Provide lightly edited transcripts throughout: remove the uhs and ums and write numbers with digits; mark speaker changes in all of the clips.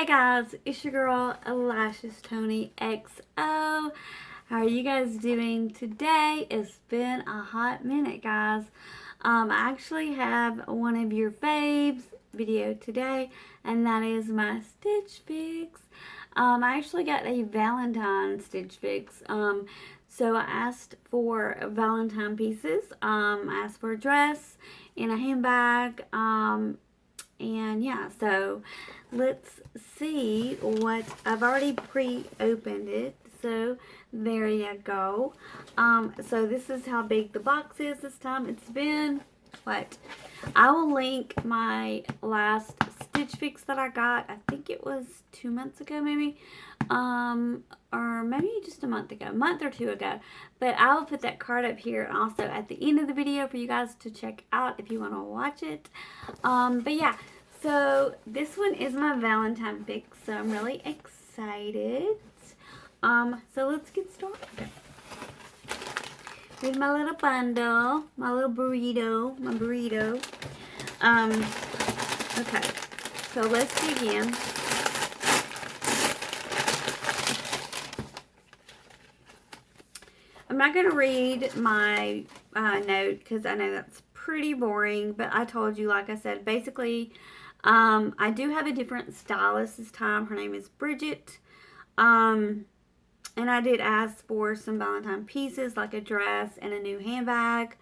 Speaker 1: Hey guys, it's your girl Lashes Tony XO. How are you guys doing today? It's been a hot minute, guys. I actually have one of your faves video today, and that is my Stitch Fix. I actually got a Valentine Stitch Fix. So I asked for Valentine pieces. I asked for a dress and a handbag. And yeah, so let's see what I've already pre-opened it. So there you go. So this is how big the box is this time. It's been what? I will link my last Stitch Fix that I got. I think it was 2 months ago, maybe. Or maybe just a month or two ago. But I will put that card up here and also at the end of the video for you guys to check out if you want to watch it. But yeah, so this one is my Valentine Fix, so I'm really excited. So let's get started. Here's my little bundle, my little burrito, my burrito. Okay, so let's begin. I'm not going to read my note because I know that's pretty boring, but I told you, like I said, basically, I do have a different stylist this time. Her name is Bridget. And I did ask for some Valentine pieces, like a dress and a new handbag.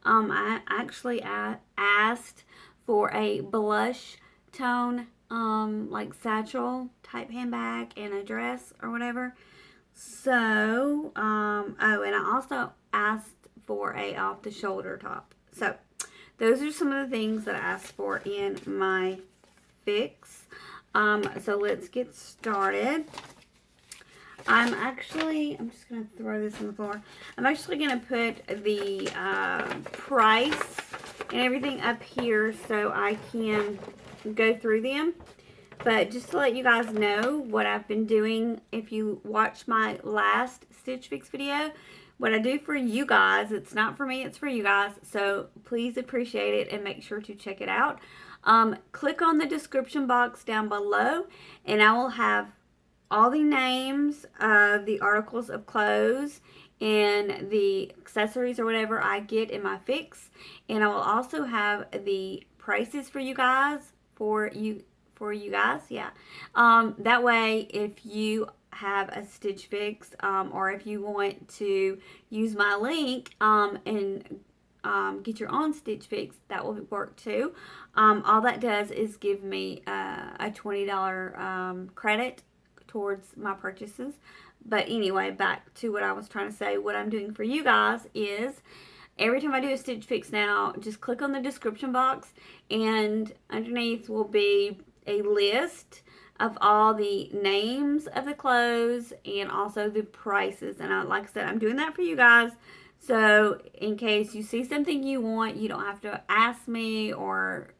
Speaker 1: I actually asked for a blush tone, like satchel type handbag and a dress or whatever. So, oh, and I also asked for a off-the-shoulder top. So, those are some of the things that I asked for in my fix. So let's get started. I'm just going to throw this on the floor. I'm actually going to put the price and everything up here so I can go through them. But just to let you guys know what I've been doing, if you watch my last Stitch Fix video, what I do for you guys, it's not for me, it's for you guys. So please appreciate it and make sure to check it out. Click on the description box down below and I will have all the names of the articles of clothes and the accessories or whatever I get in my fix. And I will also have the prices for you guys, yeah. That way, if you have a Stitch Fix, or if you want to use my link, and get your own Stitch Fix, that will work too. All that does is give me a $20 credit towards my purchases. But anyway, back to what I was trying to say. What I'm doing for you guys is every time I do a Stitch Fix now, just click on the description box and underneath will be a list of all the names of the clothes and also the prices. And like I said, I'm doing that for you guys. So in case you see something you want, you don't have to ask me or,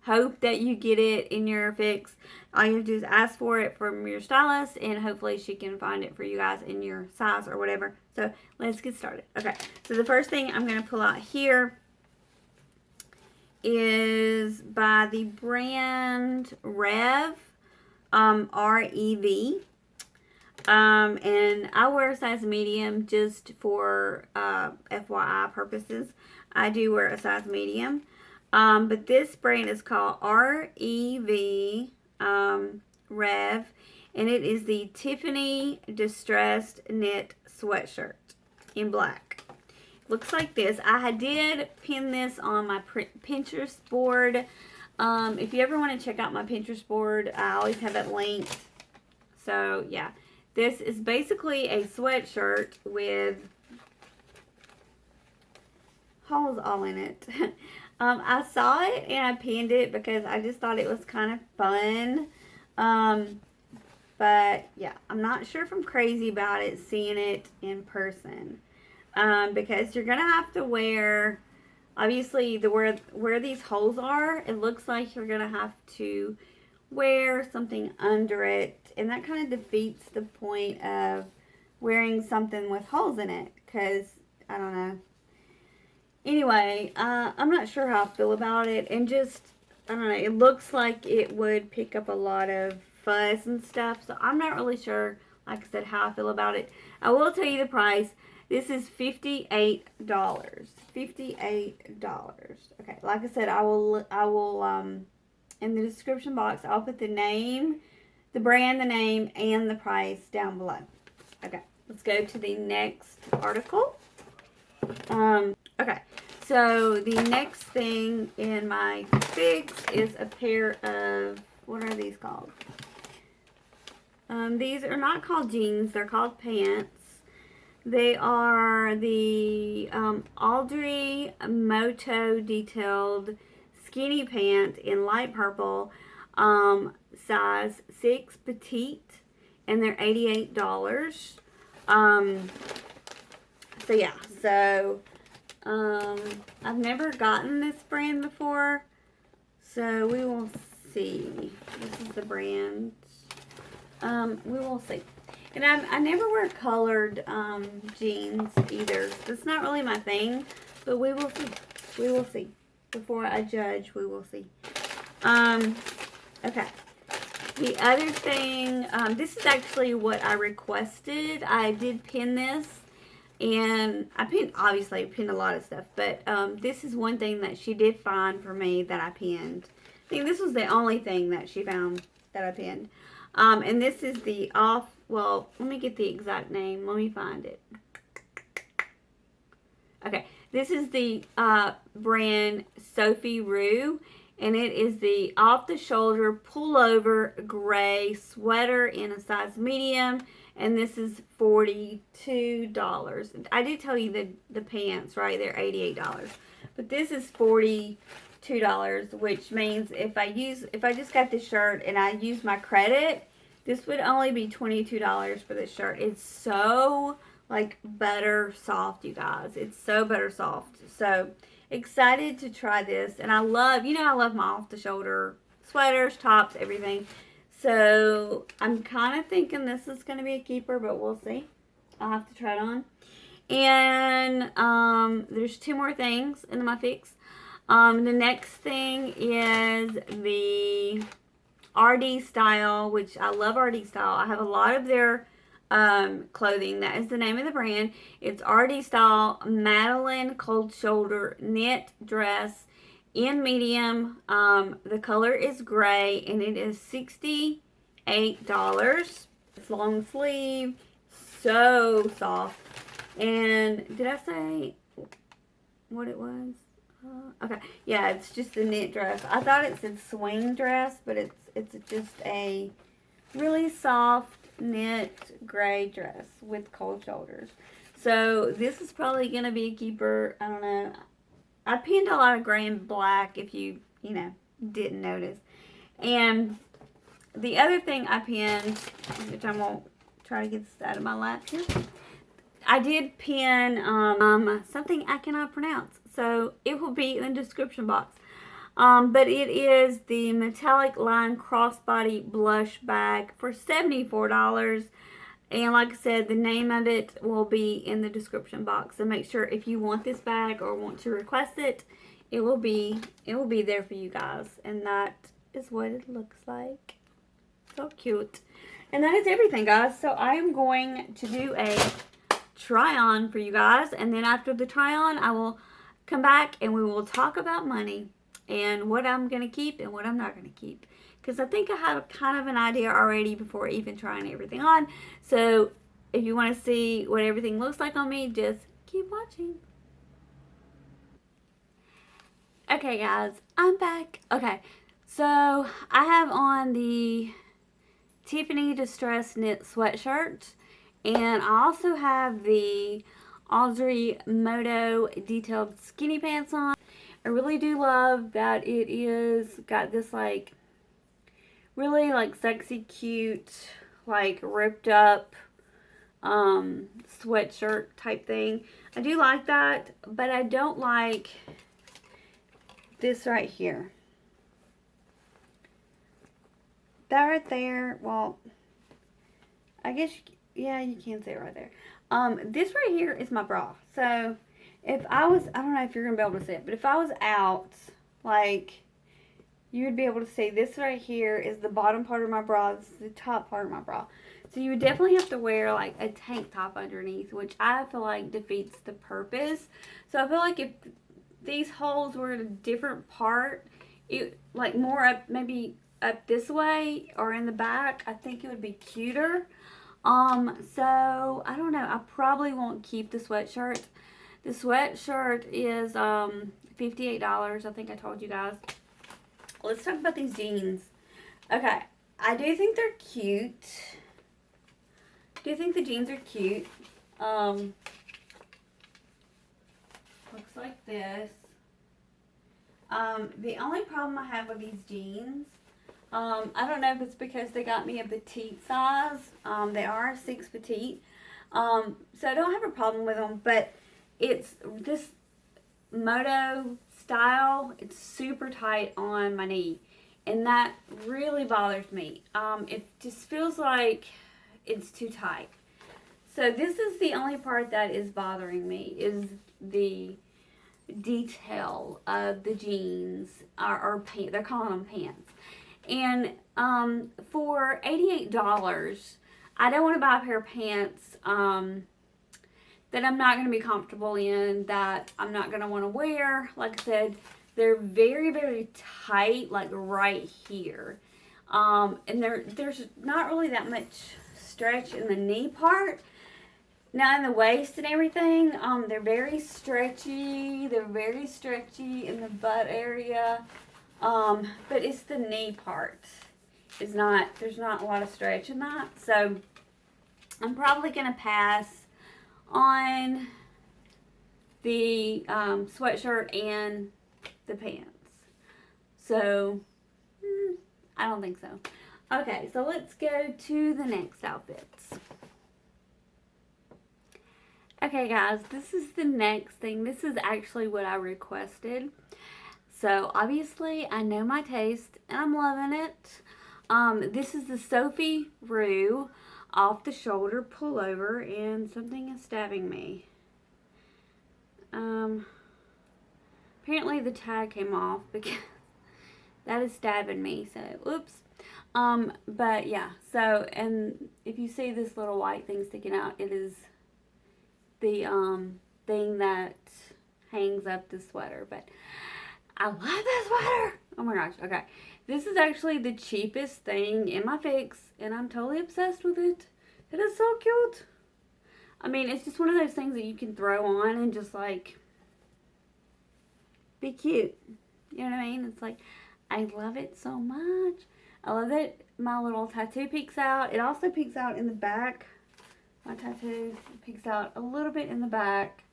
Speaker 1: hope that you get it in your fix. All you have to do is ask for it from your stylist and hopefully she can find it for you guys in your size or whatever. So let's get started. Okay, so the first thing I'm going to pull out here is by the brand Rev, R-E-V. And I wear a size medium just for FYI purposes. I do wear a size medium. But this brand is called R-E-V, Rev, and it is the Tiffany Distressed Knit Sweatshirt in black. Looks like this. I did pin this on my Pinterest board. If you ever want to check out my Pinterest board, I always have it linked. So, yeah. This is basically a sweatshirt with holes all in it. I saw it and I pinned it because I just thought it was kind of fun. But yeah, I'm not sure if I'm crazy about it, seeing it in person. Because you're going to have to wear, obviously, where these holes are, it looks like you're going to have to wear something under it. And that kind of defeats the point of wearing something with holes in it. Because, I don't know. Anyway, I'm not sure how I feel about it. And just I don't know, it looks like it would pick up a lot of fuzz and stuff. So I'm not really sure, like I said, how I feel about it. I will tell you the price. This is $58. $58. Okay, like I said, I will in the description box, I'll put the name, the brand, the name, and the price down below. Okay, let's go to the next article. Okay, so the next thing in my fix is a pair of, what are these called? These are not called jeans, they're called pants. They are the Audrey Moto detailed skinny pant in light purple, size 6 petite, and they're $88. So yeah, so I've never gotten this brand before, so we will see. This is the brand. We will see. And I never wear colored jeans either. That's not really my thing, but we will see. We will see. Before I judge, we will see. Okay. The other thing, this is actually what I requested. I did pin this, and obviously I pinned a lot of stuff, but this is one thing that she did find for me that I pinned. I think this was the only thing that she found that I pinned. And this is the well, let me get the exact name. Let me find it. Okay, this is the brand Sophie Rue, and it is the off-the-shoulder pullover gray sweater in a size medium, and this is $42. I did tell you the pants, right? They're $88, but this is $42, which means if I just got this shirt and I use my credit, this would only be $22 for this shirt. It's so like butter soft, you guys. It's so butter soft. So excited to try this. And I love my off-the-shoulder sweaters, tops, everything. So I'm kind of thinking this is going to be a keeper, but we'll see. I'll have to try it on. And there's two more things in my fix. The next thing is the RD Style, which I love RD Style. I have a lot of their clothing. That is the name of the brand. It's RD Style Madeline Cold Shoulder Knit Dress in medium. The color is gray, and it is $68. It's long sleeve, so soft. And did I say what it was? Okay, yeah, it's just a knit dress. I thought it said swing dress, but it's just a really soft knit gray dress with cold shoulders. So this is probably gonna be a keeper. I don't know. I pinned a lot of gray and black if you didn't notice. And the other thing I pinned, which I'm gonna try to get this out of my lap here. I did pin something I cannot pronounce, so it will be in the description box. But it is the Metallic Line Crossbody Blush Bag for $74. And like I said, the name of it will be in the description box. So make sure if you want this bag or want to request it, it will be there for you guys. And that is what it looks like. So cute. And that is everything, guys. So I am going to do a try on for you guys, and then after the try on I will come back and we will talk about money and what I'm gonna keep and what I'm not gonna keep, because I think I have kind of an idea already before even trying everything on. So if you want to see what everything looks like on me, just keep watching. Okay guys, I'm back. Okay, so I have on the Tiffany Distress Knit sweatshirt. And I also have the Audrey Moto detailed skinny pants on. I really do love that it is got this like really like sexy, cute, like ripped up sweatshirt type thing. I do like that, but I don't like this right here. That right there, well, I guess yeah, you can see it right there. This right here is my bra. So if I was, I don't know if you're going to be able to see it, but if I was out, like, you would be able to see this right here is the bottom part of my bra. This is the top part of my bra. So you would definitely have to wear like a tank top underneath, which I feel like defeats the purpose. So I feel like if these holes were in a different part, it like more up, maybe up this way or in the back, I think it would be cuter. So I don't know. I probably won't keep the sweatshirt. The sweatshirt is $58. I think I told you guys. Let's talk about these jeans. Okay, I do think they're cute. Do think the jeans are cute. Looks like this. The only problem I have with these jeans, I don't know if it's because they got me a petite size. They are a 6 petite. So I don't have a problem with them, but it's this moto style. It's super tight on my knee, and that really bothers me. It just feels like it's too tight. So this is the only part that is bothering me, is the detail of the jeans, or pants. They're calling them pants. And for $88, I don't want to buy a pair of pants that I'm not going to be comfortable in, that I'm not going to want to wear. Like I said, they're very, very tight, like right here. And there's not really that much stretch in the knee part. Now in the waist and everything, they're very stretchy. They're very stretchy in the butt area. But it's the knee part. There's not a lot of stretch in that. So I'm probably going to pass on the sweatshirt and the pants. So I don't think so. Okay, so let's go to the next outfits. Okay guys, this is the next thing. This is actually what I requested. So obviously I know my taste and I'm loving it. This is the Sophie Rue off the shoulder pullover, and something is stabbing me. Apparently the tag came off because that is stabbing me, so oops. But yeah, so, and if you see this little white thing sticking out, it is the thing that hangs up the sweater. But I love this sweater. Oh my gosh. Okay, this is actually the cheapest thing in my fix, and I'm totally obsessed with it. It is so cute. I mean, it's just one of those things that you can throw on and just like be cute. You know what I mean? It's like, I love it so much. I love that my little tattoo peeks out. It also peeks out in the back. My tattoo peeks out a little bit in the back.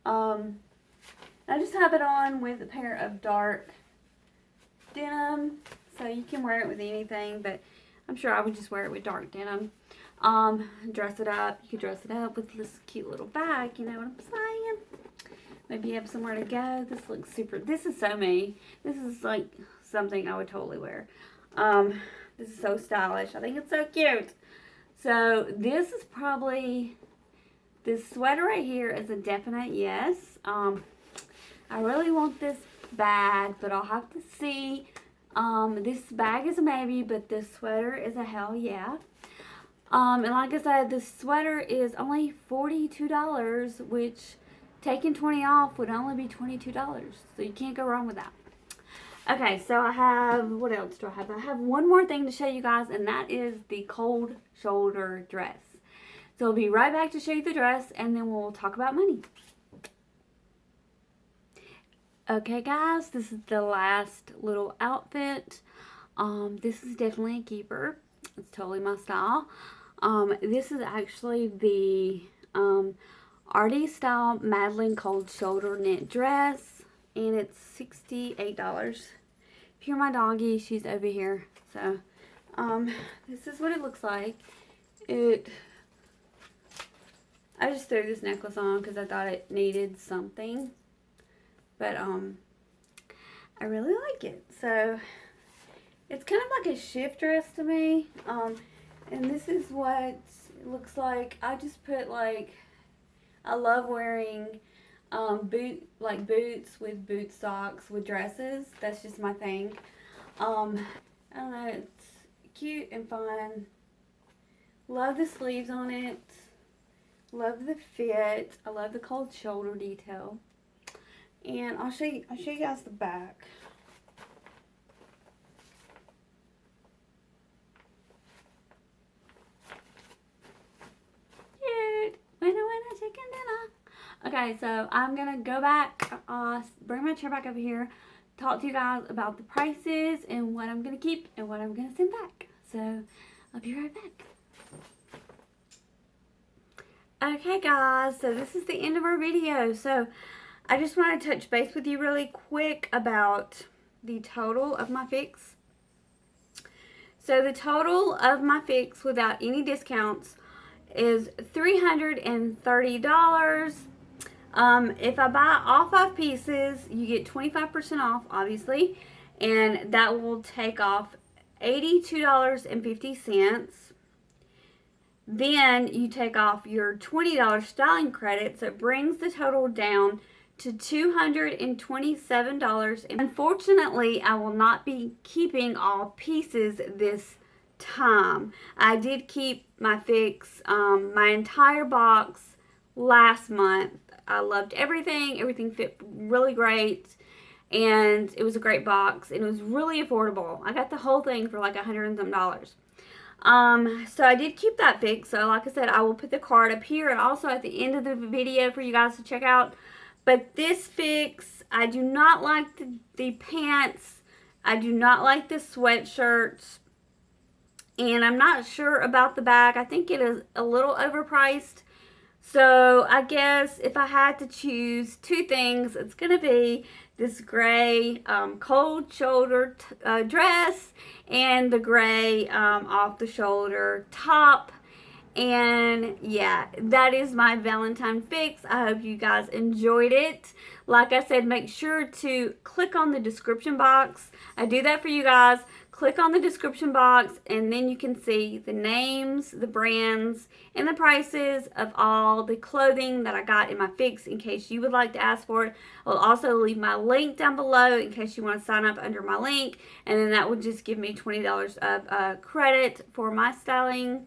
Speaker 1: I just have it on with a pair of dark denim. So you can wear it with anything, but I'm sure I would just wear it with dark denim. Dress it up. You could dress it up with this cute little bag. You know what I'm saying? Maybe you have somewhere to go. This looks super. This is so me. This is like something I would totally wear. This is so stylish. I think it's so cute. So this is probably, this sweater right here is a definite yes. I really want this bag, but I'll have to see. This bag is a maybe, but this sweater is a hell yeah. And like I said, this sweater is only $42, which taking 20 off would only be $22. So you can't go wrong with that. Okay, so I have, what else do I have? I have one more thing to show you guys, and that is the cold shoulder dress. So I'll be right back to show you the dress, and then we'll talk about money. Okay guys, this is the last little outfit. This is definitely a keeper. It's totally my style. This is actually the Artie Style Madeline Cold Shoulder Knit Dress, and it's $68. If you're my doggy, she's over here. So, this is what it looks like. I just threw this necklace on because I thought it needed something. But, I really like it. So, it's kind of like a shift dress to me. And this is what it looks like. I just put like, I love wearing boots with boot socks with dresses. That's just my thing. I don't know, it's cute and fun. Love the sleeves on it. Love the fit. I love the cold shoulder detail. And I'll show you guys the back. Cute. Winner, chicken dinner. Okay, so I'm gonna go back, bring my chair back over here, talk to you guys about the prices and what I'm gonna keep and what I'm gonna send back. So I'll be right back. Okay guys, so this is the end of our video. So I just want to touch base with you really quick about the total of my fix. So the total of my fix without any discounts is $330. If I buy all 5 pieces, you get 25% off, obviously, and that will take off $82.50. Then you take off your $20 styling credit, so it brings the total down to $227. Unfortunately, I will not be keeping all pieces this time. I did keep my fix, my entire box last month. I loved everything. Everything fit really great. And it was a great box. And it was really affordable. I got the whole thing for like $100 and some. So I did keep that fix. So like I said, I will put the card up here and also at the end of the video for you guys to check out. But this fix, I do not like the pants. I do not like the sweatshirts. And I'm not sure about the bag. I think it is a little overpriced. So I guess if I had to choose 2 things, it's going to be this gray cold shoulder dress and the gray off the shoulder top. And yeah, that is my Valentine fix. I hope you guys enjoyed it. Like I said, make sure to click on the description box. I do that for you guys. Click on the description box and then you can see the names, the brands, and the prices of all the clothing that I got in my fix in case you would like to ask for it. I'll also leave my link down below in case you want to sign up under my link, and then that would just give me $20 of credit for my styling,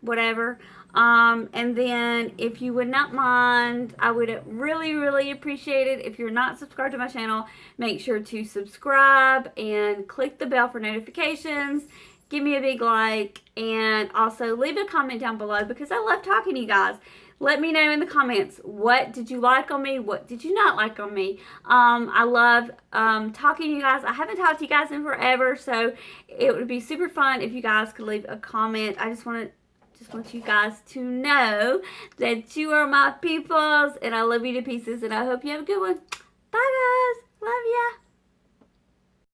Speaker 1: whatever. And then if you would not mind, I would really appreciate it if you're not subscribed to my channel. Make sure to subscribe and click the bell for notifications. Give me a big like and also leave a comment down below because I love talking to you guys. Let me know in the comments, what did you like on me? What did you not like on me? I love talking to you guys. I haven't talked to you guys in forever, so it would be super fun if you guys could leave a comment. I just want you guys to know that you are my peoples and I love you to pieces and I hope you have a good one. Bye guys. Love ya.